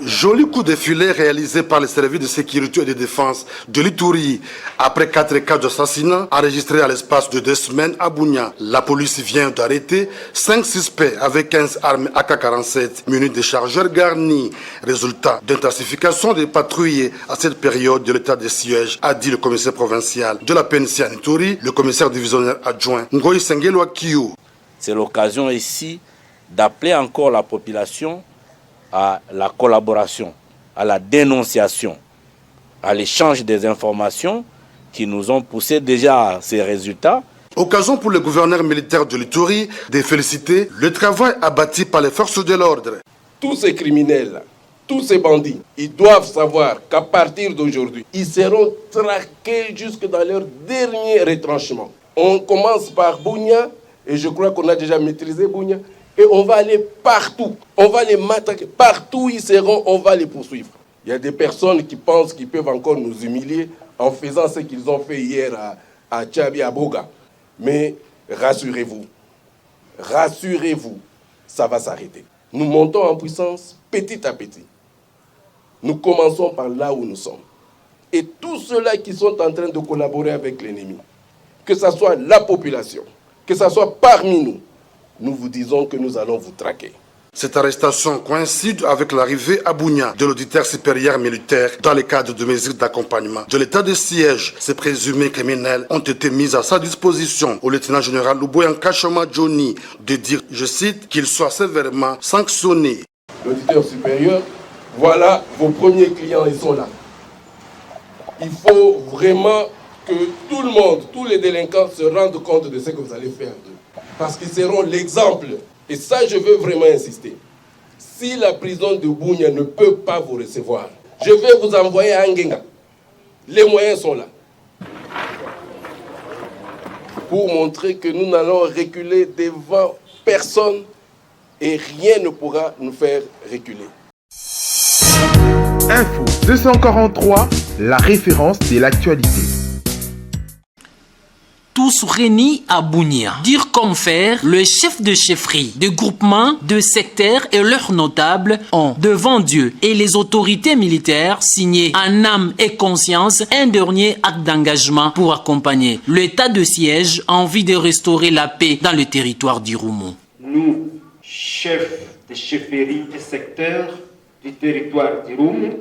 Joli coup de filet réalisé par les services de sécurité et de défense de l'Ituri. Après 4 cas d'assassinat enregistrés à l'espace de 2 semaines à Bunia, la police vient d'arrêter 5 suspects avec 15 armes AK-47 munies de chargeurs garnis. Résultat d'intensification des patrouilles à cette période de l'état de siège, a dit le commissaire provincial de la PNC à Ituri, le commissaire divisionnaire adjoint Ngoï Sengelo Akiou. C'est l'occasion ici d'appeler encore la population à la collaboration, à la dénonciation, à l'échange des informations qui nous ont poussé déjà à ces résultats. Occasion pour le gouverneur militaire de l'Ituri de féliciter le travail abattu par les forces de l'ordre. Tous ces criminels, tous ces bandits, ils doivent savoir qu'à partir d'aujourd'hui, ils seront traqués jusque dans leur dernier retranchement. On commence par Bunia, et je crois qu'on a déjà maîtrisé Bunia. Et on va aller partout, on va les matraquer, partout où ils seront, on va les poursuivre. Il y a des personnes qui pensent qu'ils peuvent encore nous humilier en faisant ce qu'ils ont fait hier à Tchabi, à Boga. Mais rassurez-vous, ça va s'arrêter. Nous montons en puissance petit à petit. Nous commençons par là où nous sommes. Et tous ceux-là qui sont en train de collaborer avec l'ennemi, que ce soit la population, que ce soit parmi nous, nous vous disons que nous allons vous traquer. Cette arrestation coïncide avec l'arrivée à Bunia de l'auditeur supérieur militaire dans le cadre de mesures d'accompagnement de l'état de siège. Ces présumés criminels ont été mis à sa disposition au lieutenant-général Luboyan Kachoma Johnny de dire, je cite, qu'ils soient sévèrement sanctionnés. L'auditeur supérieur, voilà vos premiers clients, ils sont là. Il faut vraiment que tout le monde, tous les délinquants se rendent compte de ce que vous allez faire d'eux. Parce qu'ils seront l'exemple. Et ça, je veux vraiment insister. Si la prison de Bunia ne peut pas vous recevoir, je vais vous envoyer à Ngenga. Les moyens sont là. Pour montrer que nous n'allons reculer devant personne et rien ne pourra nous faire reculer. Info 243, la référence de l'actualité. Tous réunis à Bunia. Dire comme faire, le chef de chefferie, de groupement, de secteur et leurs notables ont, devant Dieu et les autorités militaires, signé en âme et conscience un dernier acte d'engagement pour accompagner l'état de siège en vue de restaurer la paix dans le territoire d'Irumu. Nous, chefs de chefferie et secteurs du territoire d'Irumu,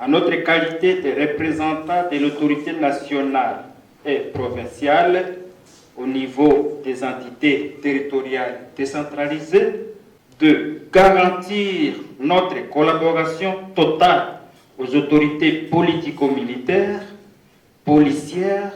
en notre qualité de représentants de l'autorité nationale et provinciale au niveau des entités territoriales décentralisées, de garantir notre collaboration totale aux autorités politico-militaires, policières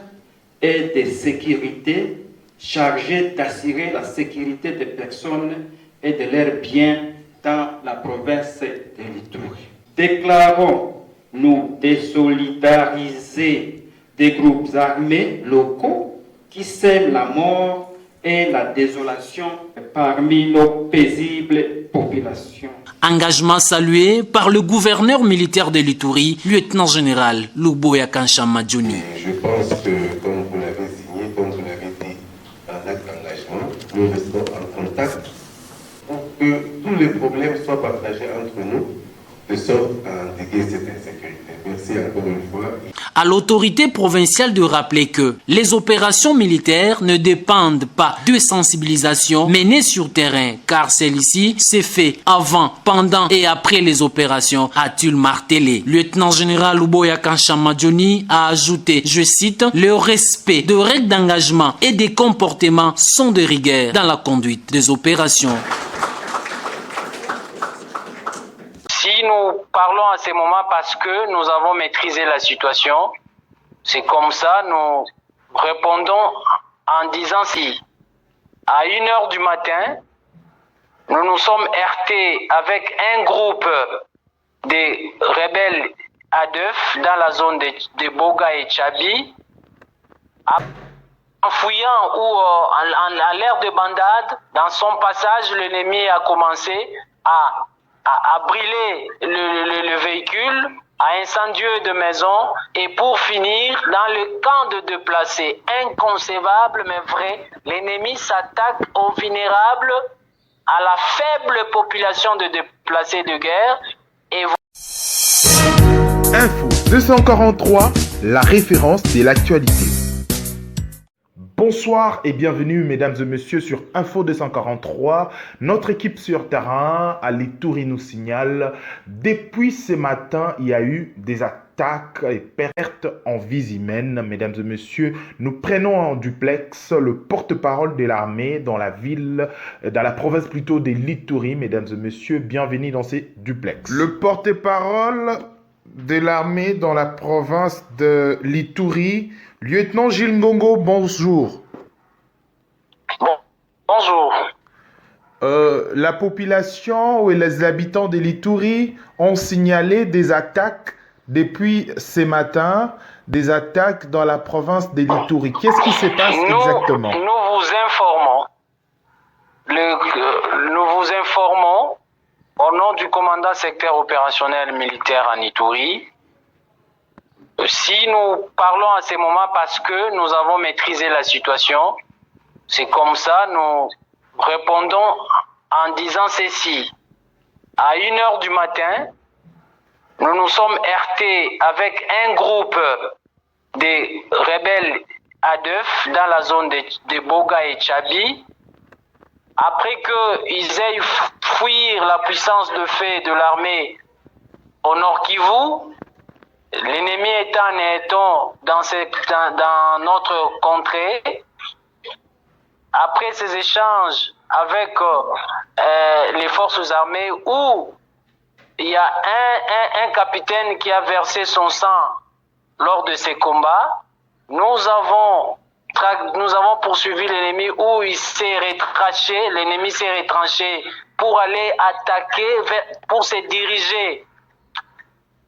et de sécurité chargées d'assurer la sécurité des personnes et de leurs biens dans la province de l'Ituri. Déclarons nous désolidariser des groupes armés locaux qui sèment la mort et la désolation parmi nos paisibles populations. Engagement salué par le gouverneur militaire de l'Ituri, lieutenant-général Luboya Kanchama Johnny. Je pense que, comme vous l'avez signé, comme vous l'avez dit en acte d'engagement, nous restons en contact pour que tous les problèmes soient partagés entre nous, de sorte à endiguer cette insécurité. Merci encore une fois. À l'autorité provinciale de rappeler que les opérations militaires ne dépendent pas de sensibilisation menées sur terrain, car celle-ci s'est fait avant, pendant et après les opérations, a-t-il martelé. Lieutenant-général Luboya Kanchama Johnny a ajouté, je cite, le respect de règles d'engagement et des comportements sont de rigueur dans la conduite des opérations. Si nous parlons à ce moment parce que nous avons maîtrisé la situation, c'est comme ça, nous répondons en disant si à 1h du matin, nous nous sommes heurtés avec un groupe de rebelles ADEF dans la zone de Boga et Tchabi, en fouillant ou à l'ère de bandade, dans son passage, l'ennemi a commencé à brûler le véhicule, à incendier de maisons et pour finir dans le camp de déplacés. Inconcevable mais vrai, l'ennemi s'attaque aux vulnérables, à la faible population de déplacés de guerre Et Info 243, la référence de l'actualité. Bonsoir et bienvenue mesdames et messieurs sur Info 243. Notre équipe sur terrain à l'Ituri nous signale, depuis ce matin, il y a eu des attaques et pertes en vies humaines. Mesdames et messieurs, nous prenons en duplex le porte-parole de l'armée dans la ville, dans la province plutôt de l'Ituri. Mesdames et messieurs, bienvenue dans ces duplex. Le porte-parole de l'armée dans la province de l'Ituri, lieutenant Gilles Ngongo, bonjour. Bonjour. La population et les habitants de l'Ituri ont signalé des attaques depuis ce matin, des attaques dans la province de l'Ituri. Qu'est-ce qui se passe exactement? Nous vous informons au nom du commandant secteur opérationnel militaire en Ituri. Si nous parlons à ce moment parce que nous avons maîtrisé la situation, c'est comme ça, nous répondons en disant ceci. À 1h du matin, nous nous sommes heurtés avec un groupe de rebelles ADEF dans la zone de Boga et Tchabi. Après qu'ils aient fui la puissance de feu de l'armée au Nord Kivu, l'ennemi étant dans notre contrée, après ces échanges avec les forces armées où il y a un capitaine qui a versé son sang lors de ces combats, nous avons poursuivi l'ennemi où il s'est retranché, l'ennemi s'est retranché pour aller attaquer, pour se diriger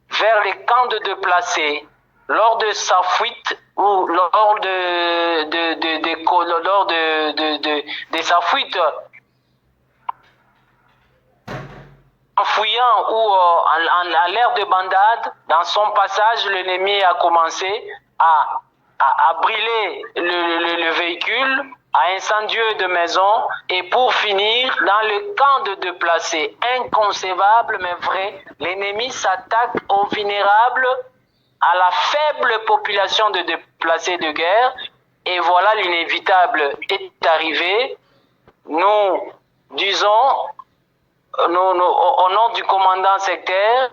vers les camps de déplacés. Lors de sa fuite ou lors de sa fuite, en fouillant ou à l'ère de bandade, dans son passage, l'ennemi a commencé à brûler le véhicule, à incendier de maisons et pour finir dans le camp de déplacés. Inconcevable mais vrai, l'ennemi s'attaque aux vulnérables, à la faible population de déplacés de guerre, et voilà, l'inévitable est arrivé. Nous disons, au nom du commandant secteur,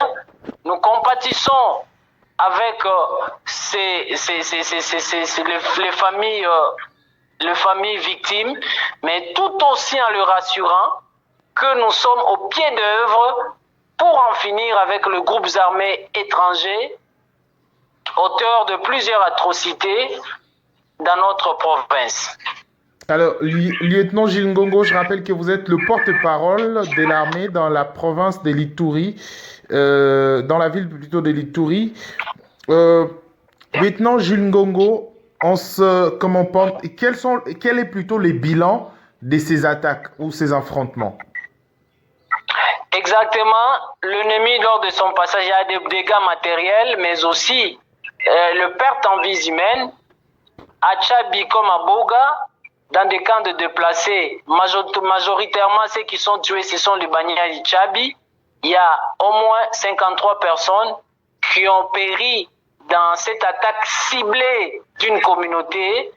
nous compatissons avec les familles victimes, mais tout aussi en leur rassurant que nous sommes au pied d'œuvre pour en finir avec les groupes armés étrangers, auteur de plusieurs atrocités dans notre province. Alors, lieutenant Gilles Ngongo, je rappelle que vous êtes le porte-parole de l'armée dans la province de l'Ituri, dans la ville plutôt de l'Ituri. Lieutenant Gilles Ngongo, quel est plutôt le bilan de ces attaques ou ces affrontements? Exactement, l'ennemi lors de son passage, il y a des dégâts matériels, mais aussi le perte en vies humaines, à Tchabi comme à Boga, dans des camps de déplacés, majoritairement ceux qui sont tués, ce sont les Banyas de Tchabi. Il y a au moins 53 personnes qui ont péri dans cette attaque ciblée d'une communauté,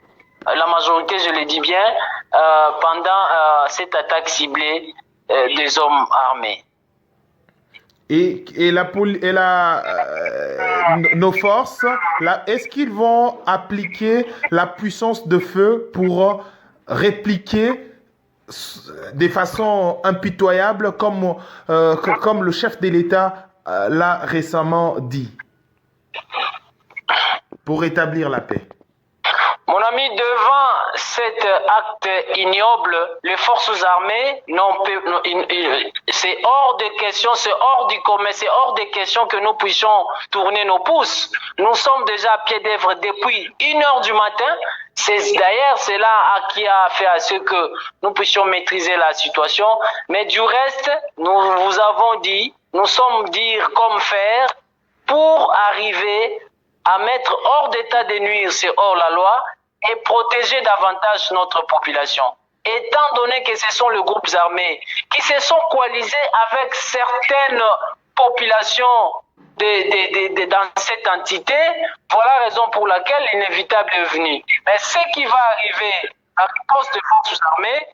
la majorité, je le dis bien, pendant cette attaque ciblée des hommes armés. Et nos forces, est-ce qu'ils vont appliquer la puissance de feu pour répliquer de façon impitoyable comme le chef de l'État l'a récemment dit, pour établir la paix? Mon ami, devant cet acte ignoble, les forces armées, c'est hors de question, c'est hors du commun, c'est hors de question que nous puissions tourner nos pouces. Nous sommes déjà à pied d'œuvre depuis 1h du matin. D'ailleurs, c'est là qui a fait à ce que nous puissions maîtriser la situation. Mais du reste, nous vous avons dit, nous sommes dire comme faire pour arriver à mettre hors d'état de nuire, c'est hors la loi, et protéger davantage notre population. Étant donné que ce sont les groupes armés qui se sont coalisés avec certaines population dans cette entité. Voilà la raison pour laquelle l'inévitable est venu. Mais ce qui va arriver à cause des forces armées,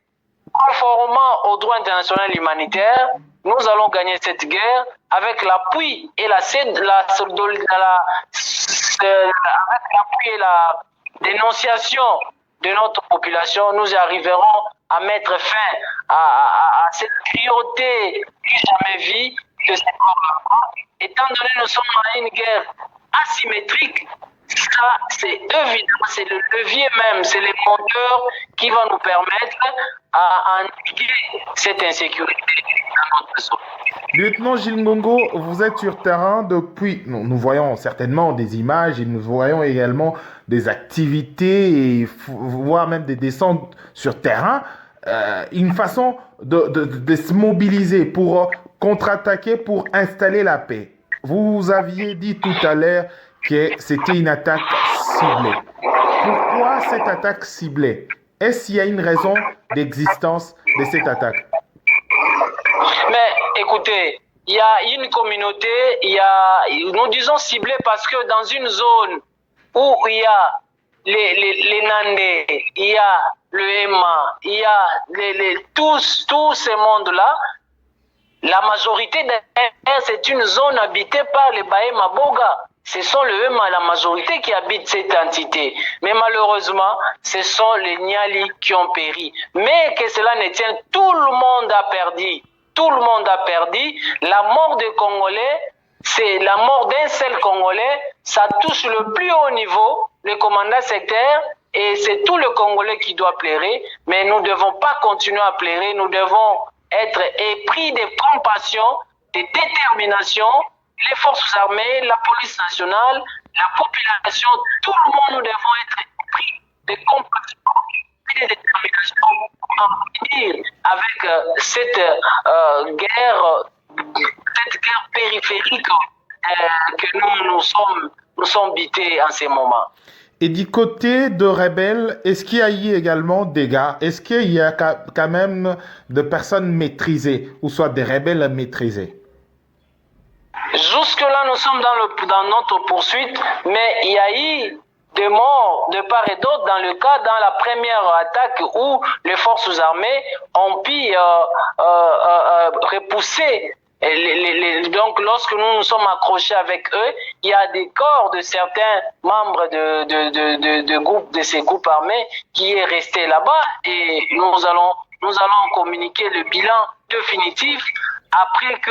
conformément au droit international humanitaire, nous allons gagner cette guerre avec l'appui et la dénonciation de notre population. Nous arriverons à mettre fin à cette cruauté jamais vue de ces corps-là. Étant donné que nous sommes dans une guerre asymétrique, ça c'est évident, c'est le levier même, c'est les moteurs qui vont nous permettre à endiguer cette insécurité dans notre zone. Lieutenant Gilles Ngongo, vous êtes sur terrain depuis, nous voyons certainement des images et nous voyons également des activités et voire même des descentes sur terrain, une façon de se mobiliser pour contre-attaquer, pour installer la paix. Vous aviez dit tout à l'heure que c'était une attaque ciblée. Pourquoi cette attaque ciblée? Est-ce qu'il y a une raison d'existence de cette attaque? Mais écoutez, il y a une communauté, nous disons ciblée parce que dans une zone où il y a les Nandés, il y a le Emma, il y a tous ces mondes-là, la majorité d'ailleurs, c'est une zone habitée par les Bahema Boga. Ce sont le Emma, la majorité qui habite cette entité. Mais malheureusement, ce sont les Niali qui ont péri. Mais que cela ne tienne, tout le monde a perdu. Tout le monde a perdu. La mort des Congolais, c'est la mort d'un seul Congolais. Ça touche le plus haut niveau, le commandant sectaire, et c'est tout le Congolais qui doit pleurer. Mais nous ne devons pas continuer à pleurer. Nous devons être épris de compassion, de détermination. Les forces armées, la police nationale, la population, tout le monde, nous devons être épris de compassion et de détermination pour en finir avec cette guerre périphérique que nous sommes bités en ces moments. Et du côté de rebelles, est-ce qu'il y a eu également des dégâts? Est-ce qu'il y a quand même de personnes maîtrisées, ou soit des rebelles maîtrisés? Jusque-là, nous sommes dans notre poursuite, mais il y a eu des morts de part et d'autre dans la première attaque où les forces armées ont pu repousser. Donc, lorsque nous nous sommes accrochés avec eux, il y a des corps de certains membres de ces groupes armés qui est resté là-bas, et nous allons communiquer le bilan définitif après que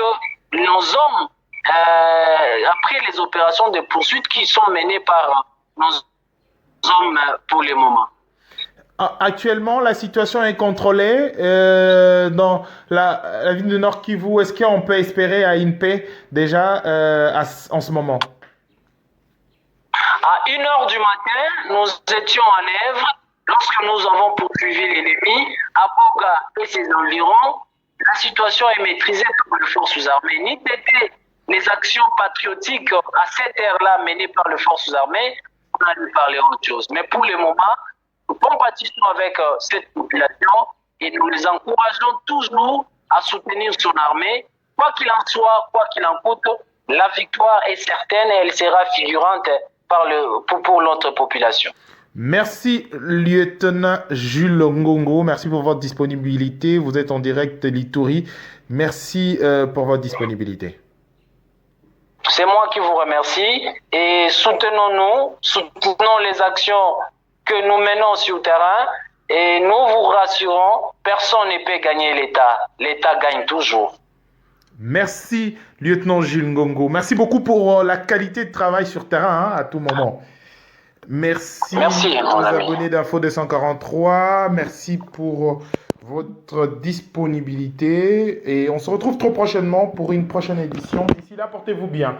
nos hommes, après les opérations de poursuite qui sont menées par nos hommes pour le moment. Actuellement, la situation est contrôlée dans la ville de Nord Kivu. Est-ce qu'on peut espérer à une paix déjà en ce moment? À 1h du matin, nous étions à Nèvre lorsque nous avons poursuivi l'ennemi. À Boga et ses environs, la situation est maîtrisée par les forces armées. Ni c'était les actions patriotiques à cette ère-là menées par les forces armées, on a dû parler autre chose. Mais pour le moment, nous compatissons avec cette population et nous les encourageons toujours à soutenir son armée. Quoi qu'il en soit, quoi qu'il en coûte, la victoire est certaine et elle sera figurante pour notre population. Merci, lieutenant Jules Ngongo. Merci pour votre disponibilité. Vous êtes en direct de l'Ituri. Merci pour votre disponibilité. C'est moi qui vous remercie et soutenons les actions que nous menons sur le terrain et nous vous rassurons, personne ne peut gagner l'État. L'État gagne toujours. Merci, lieutenant Gilles Ngongo. Merci beaucoup pour la qualité de travail sur terrain à tout moment. Merci aux abonnés d'Info 243. Merci pour votre disponibilité et on se retrouve très prochainement pour une prochaine édition. D'ici là, portez-vous bien.